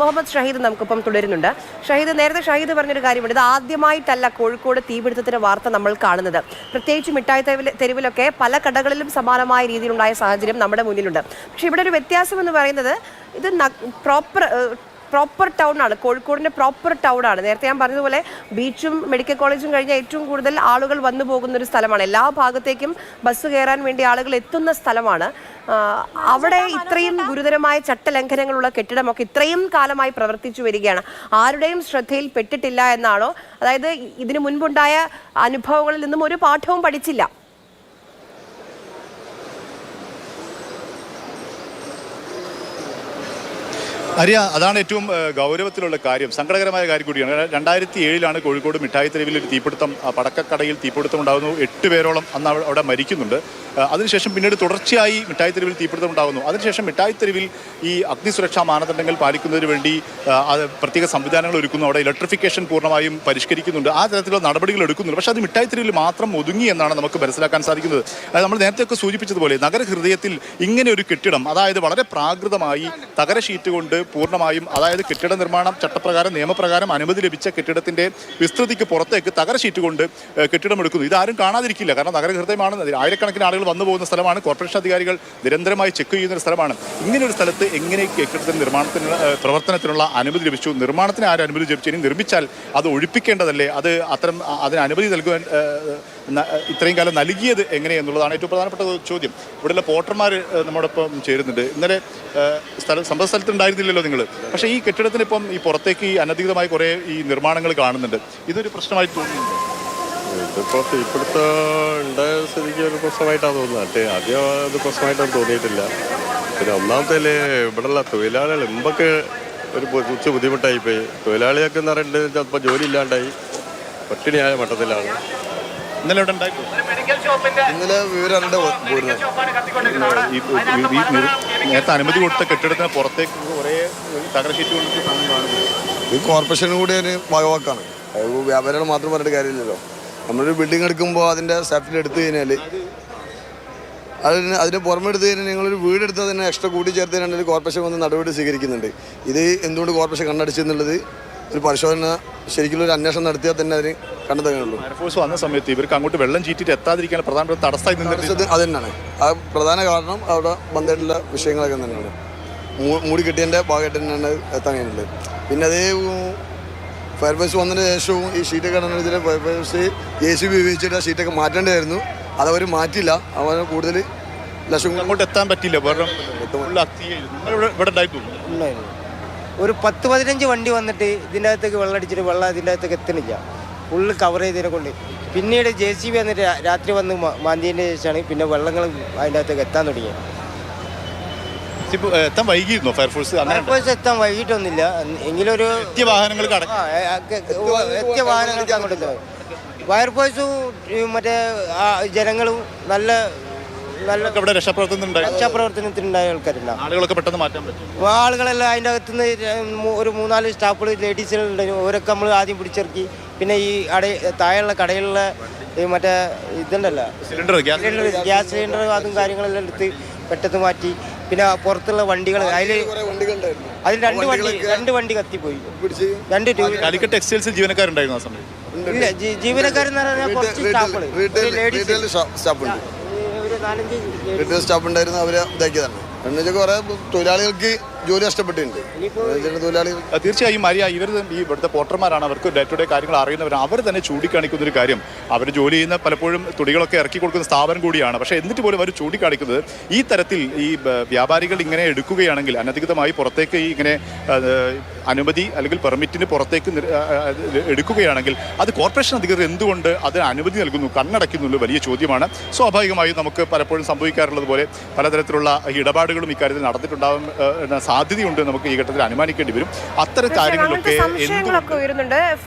മുഹമ്മദ് ഷഹീദ് നമുക്കിപ്പം തുടരുന്നുണ്ട്. നേരത്തെ ഷഹീദ് പറഞ്ഞൊരു കാര്യമുണ്ട്. ഇത് ആദ്യമായിട്ടല്ല കോഴിക്കോട് തീപിടുത്തത്തിന്റെ വാർത്ത നമ്മൾ കാണുന്നത്. പ്രത്യേകിച്ച് മിഠായി തെരുവിലൊക്കെ പല കടകളിലും സമാനമായ രീതിയിലുണ്ടായ സാഹചര്യം നമ്മുടെ മുന്നിലുണ്ട്. പക്ഷെ ഇവിടെ ഒരു വ്യത്യാസം എന്ന് പറയുന്നത് ഇത് പ്രോപ്പർ ടൗൺ ആണ്. കോഴിക്കോടിന്റെ പ്രോപ്പർ ടൗൺ ആണ്. നേരത്തെ ഞാൻ പറഞ്ഞതുപോലെ ബീച്ചും മെഡിക്കൽ കോളേജും കഴിഞ്ഞ ഏറ്റവും കൂടുതൽ ആളുകൾ വന്നു പോകുന്ന ഒരു സ്ഥലമാണ്. എല്ലാ ഭാഗത്തേക്കും ബസ് കയറാൻ വേണ്ടി ആളുകൾ എത്തുന്ന സ്ഥലമാണ്. അവിടെ ഇത്രയും ഗുരുതരമായ ചട്ടലംഘനങ്ങളുള്ള കെട്ടിടമൊക്കെ ഇത്രയും കാലമായി പ്രവർത്തിച്ചു വരികയാണ്. ആരുടെയും ശ്രദ്ധയിൽ പെട്ടിട്ടില്ല എന്നാണോ? അതായത് ഇതിനു മുൻപുണ്ടായ അനുഭവങ്ങളിൽ നിന്നും ഒരു പാഠവും പഠിച്ചില്ല. അറിയാ, അതാണ് ഏറ്റവും ഗൗരവത്തിലുള്ള കാര്യം, സങ്കടകരമായ കാര്യം കൂടിയാണ്. 2007 കോഴിക്കോട് മിഠായി തെരുവിൽ ഒരു തീപിടുത്തം, പടക്കക്കടയിൽ തീപിടുത്തം ഉണ്ടാകുന്നു. 8 പേരോളം അന്ന് അവിടെ മരിക്കുന്നുണ്ട്. അതിനുശേഷം പിന്നീട് തുടർച്ചയായി മിഠായി തെരുവിൽ തീപിടുത്തം ഉണ്ടാകുന്നു. അതിനുശേഷം മിഠായി തെരുവിൽ ഈ അഗ്നിസുരക്ഷാ മാനദണ്ഡങ്ങൾ പാലിക്കുന്നതിന് വേണ്ടി പ്രത്യേക സംവിധാനങ്ങൾ ഒരുക്കുന്നു. അവിടെ ഇലക്ട്രിഫിക്കേഷൻ പൂർണ്ണമായും പരിഷ്കരിക്കുന്നുണ്ട്. ആ തരത്തിലുള്ള നടപടികൾ എടുക്കുന്നുണ്ട്. പക്ഷേ അത് മിഠായി തെരുവിൽ മാത്രം ഒതുങ്ങി എന്നാണ് നമുക്ക് മനസ്സിലാക്കാൻ സാധിക്കുന്നത്. നമ്മൾ നേരത്തെയൊക്കെ സൂചിപ്പിച്ചതുപോലെ നഗരഹൃദയത്തിൽ ഇങ്ങനെ ഒരു കെട്ടിടം, അതായത് വളരെ പ്രാകൃതമായി തകര ഷീറ്റ് കൊണ്ട് പൂർണ്ണമായും, അതായത് കെട്ടിട നിർമ്മാണം ചട്ടപ്രകാരം നിയമപ്രകാരം അനുമതി ലഭിച്ച കെട്ടിടത്തിന്റെ വിസ്തൃതിക്ക് പുറത്തേക്ക് തകര ഷീറ്റ് കൊണ്ട് കെട്ടിടം എടുക്കുന്നു. ഇതാരും കാണാതിരിക്കില്ല. കാരണം നഗരഹൃദയമാണ്, ആയിരക്കണക്കിന് ആളുകൾ വന്നു പോകുന്ന സ്ഥലമാണ്. കോർപ്പറേഷൻ അധികാരികൾ നിരന്തരമായി ചെക്ക് ചെയ്യുന്ന ഒരു സ്ഥലമാണ്. ഇങ്ങനെ ഒരു സ്ഥലത്ത് എങ്ങനെ കെട്ടിടത്തിന്റെ പ്രവർത്തനത്തിനുള്ള അനുമതി ലഭിച്ചു? നിർമ്മാണത്തിന് ആരും അനുമതി ലഭിച്ചു? ഇനി നിർമ്മിച്ചാൽ അത് ഒഴിപ്പിക്കേണ്ടതല്ലേ? അതിന് അനുമതി നൽകുവാൻ ഇത്രയും കാലം നൽകിയത് എങ്ങനെയെന്നുള്ളതാണ് ഏറ്റവും പ്രധാനപ്പെട്ട ചോദ്യം. ഇവിടെയുള്ള പോട്ടർമാർ നമ്മോടൊപ്പം ചേരുന്നുണ്ട്. ഇന്നലെ സംഭവ സ്ഥലത്തുണ്ടായിരുന്നില്ലല്ലോ നിങ്ങൾ. പക്ഷേ ഈ കെട്ടിടത്തിന് ഇപ്പം ഈ പുറത്തേക്ക് ഈ അനധികൃതമായി കുറേ ഈ നിർമ്മാണങ്ങൾ കാണുന്നുണ്ട്. ഇതൊരു പ്രശ്നമായി തോന്നുന്നുണ്ട്. ഇതിപ്പോൾ തീപിടുത്തം ഉണ്ടായ സ്ഥിതിക്ക് ഒരു പ്രശ്നമായിട്ടാണ് തോന്നുന്നത്. ആദ്യം അത് പ്രശ്നമായിട്ടൊന്നും തോന്നിയിട്ടില്ല. പിന്നെ ഒന്നാമത്തെ ഇവിടെയുള്ള തൊഴിലാളികൾ മുമ്പൊക്കെ ഒരു കുറച്ച് ബുദ്ധിമുട്ടായിപ്പോയി. തൊഴിലാളികൾക്ക് എന്ന് പറയുന്നത് ചിലപ്പോൾ ജോലി ഇല്ലാണ്ടായി പട്ടിണിയായ മട്ടത്തിലാണ്. ഇന്നലെ ഇവിടെ ഉണ്ടായിരുന്നു. ഇന്നലെ വിവരമുണ്ട്. നേരത്തെ അനുമതി കൊടുത്ത കെട്ടിടത്തിന് പുറത്തേക്ക് കുറേ തകര ഷീറ്റ് കൊണ്ട് കാണുന്നു. ഈ കോർപ്പറേഷനും കൂടി ഒരു ഭാഗവാക്കാണ്. വ്യാപാരികൾ മാത്രം പറഞ്ഞിട്ട് കാര്യമില്ലല്ലോ. നമ്മളൊരു ബിൽഡിംഗ് എടുക്കുമ്പോൾ അതിൻ്റെ സെഫിൽ എടുത്തു കഴിഞ്ഞാൽ അതിന് പുറമെ എടുത്തു കഴിഞ്ഞാൽ നിങ്ങളൊരു വീട് എടുത്താൽ തന്നെ എക്സ്ട്രാ കൂട്ടി ചേർത്തതിനാണ് കോർപ്പറേഷൻ വന്ന് നടപടി സ്വീകരിക്കുന്നുണ്ട്. ഇത് എന്തുകൊണ്ട് കോർപ്പറേഷൻ കണ്ണടിച്ചെന്നുള്ളത് ഒരു പരിശോധന, ശരിക്കും ഒരു അന്വേഷണം നടത്തിയാൽ തന്നെ അതിന് കണ്ടെത്താനുള്ളൂ. ഫയർഫോഴ്സ് വന്ന സമയത്ത് ഇവർക്ക് അങ്ങോട്ട് വെള്ളം ചീറ്റിട്ട് എത്താതിരിക്കാൻ പ്രധാനപ്പെട്ട തടസ്സമായി നിന്നത് അത് തന്നെയാണ്. ആ പ്രധാന കാരണം അവിടെ ബന്ധമായിട്ടുള്ള വിഷയങ്ങളൊക്കെ തന്നെയാണ്. മൂടി കെട്ടിയതിൻ്റെ ഭാഗമായിട്ട് തന്നെയാണ് എത്താൻ കഴിയുന്നത്. പിന്നെ അതേ ഫയർഫോഴ്സ് വന്നതിന് ശേഷവും ഈ ഷീറ്റൊക്കെ ഇടുന്നതിൽ ഫയർഫോഴ്സ് JCB ഉപയോഗിച്ചിട്ട് ആ ഷീറ്റൊക്കെ മാറ്റേണ്ടതായിരുന്നു. അതവർ മാറ്റില്ല. അവർ കൂടുതൽ ലക്ഷം അങ്ങോട്ട് എത്താൻ പറ്റില്ല. ഒരു 10-15 വണ്ടി വന്നിട്ട് ഇതിൻ്റെ അകത്തേക്ക് വെള്ളം അടിച്ചിട്ട് വെള്ളം ഇതിൻ്റെ അകത്തേക്ക് എത്തണില്ല. ഫുള്ള് കവർ ചെയ്തതിനെ കൊണ്ട് പിന്നീട് JCB വന്നിട്ട് രാത്രി വന്ന് മാന്തിയതിന് ശേഷമാണ് പിന്നെ വെള്ളങ്ങൾ അതിൻ്റെ അകത്തേക്ക് എത്താൻ തുടങ്ങിയത്. എത്താൻ വൈകിയിരുന്നോ ഫയർഫോഴ്സ്? എത്താൻ വൈകിട്ടൊന്നുമില്ല. എങ്കിലും ഒരു എത്തിയ വാഹനങ്ങൾക്ക് അങ്ങോട്ട് ഫയർഫോഴ്സും മറ്റേ ജനങ്ങളും നല്ല രക്ഷാപ്രവർത്തനത്തിനുണ്ടായ ആൾക്കാരുണ്ടാവും. ആളുകളൊക്കെ പെട്ടെന്ന് മാറ്റാൻ പറ്റും. ആളുകളെല്ലാം അതിൻ്റെ അകത്തുനിന്ന് ഒരു 3-4 സ്റ്റാഫുകൾ ലേഡീസുകളുണ്ടായിരുന്നു. അവരൊക്കെ നമ്മൾ ആദ്യം പിടിച്ചിറക്കി. പിന്നെ ഈ താഴെയുള്ള കടയിലുള്ള മറ്റേ ഇതുണ്ടല്ലോ ഗ്യാസ് സിലിണ്ടർ, അതും കാര്യങ്ങളെല്ലാം എടുത്ത് പെട്ടെന്ന് മാറ്റി. പിന്നെ പുറത്തുള്ള വണ്ടികൾ, അതിൽ 2 വണ്ടി കത്തിപ്പോയി. 2 കാലിക്കറ്റ് ടെക്സ്റ്റൈൽസിൽ ജീവനക്കാരുണ്ടായിരുന്നു ആ സമയത്ത്? ഇല്ല, ജീവനക്കാരെന്ന് പറഞ്ഞാൽ കുറച്ച് സ്റ്റാഫുകൾ, റിട്ടേൺ സ്റ്റാഫ് ഉണ്ടായിരുന്നു. അവരെ ഇതാക്കിയതാണ്. എന്നുവെച്ചാൽ കുറേ തൊഴിലാളികൾക്ക് ജോലി നഷ്ടപ്പെട്ടിട്ടുണ്ട്. തീർച്ചയായും മരിയ, ഈ ഇവിടുത്തെ പോട്ടർമാരാണ്, അവർക്ക് ഡേ ടു ഡേ കാര്യങ്ങൾ അറിയുന്നവരാണ്. അവർ തന്നെ ചൂണ്ടിക്കാണിക്കുന്ന ഒരു കാര്യം, അവർ ജോലി ചെയ്യുന്ന പലപ്പോഴും തുണികളൊക്കെ ഇറക്കി കൊടുക്കുന്ന സ്ഥാപനം കൂടിയാണ്. പക്ഷേ എന്നിട്ട് പോലും അവർ ചൂണ്ടിക്കാണിക്കുന്നത് ഈ തരത്തിൽ ഈ വ്യാപാരികൾ ഇങ്ങനെ എടുക്കുകയാണെങ്കിൽ, അനധികൃതമായി പുറത്തേക്ക് ഇങ്ങനെ അനുമതി അല്ലെങ്കിൽ പെർമിറ്റിന് പുറത്തേക്ക് എടുക്കുകയാണെങ്കിൽ അത് കോർപ്പറേഷൻ അധികൃതർ എന്തുകൊണ്ട് അതിന് അനുമതി നൽകുന്നു, കണ്ണടയ്ക്കുന്നുള്ള വലിയ ചോദ്യമാണ്. സ്വാഭാവികമായും നമുക്ക് പലപ്പോഴും സംഭവിക്കാറുള്ളത് പോലെ പലതരത്തിലുള്ള ഇടപാടുകളും ഇക്കാര്യത്തിൽ നടന്നിട്ടുണ്ടാകും സാധ്യതയുണ്ട്. നമുക്ക് ഈ ഘട്ടത്തിൽ അനുമാനിക്കേണ്ടി വരും. അത്തരം കാര്യങ്ങളൊക്കെ എന്തുകൊണ്ട്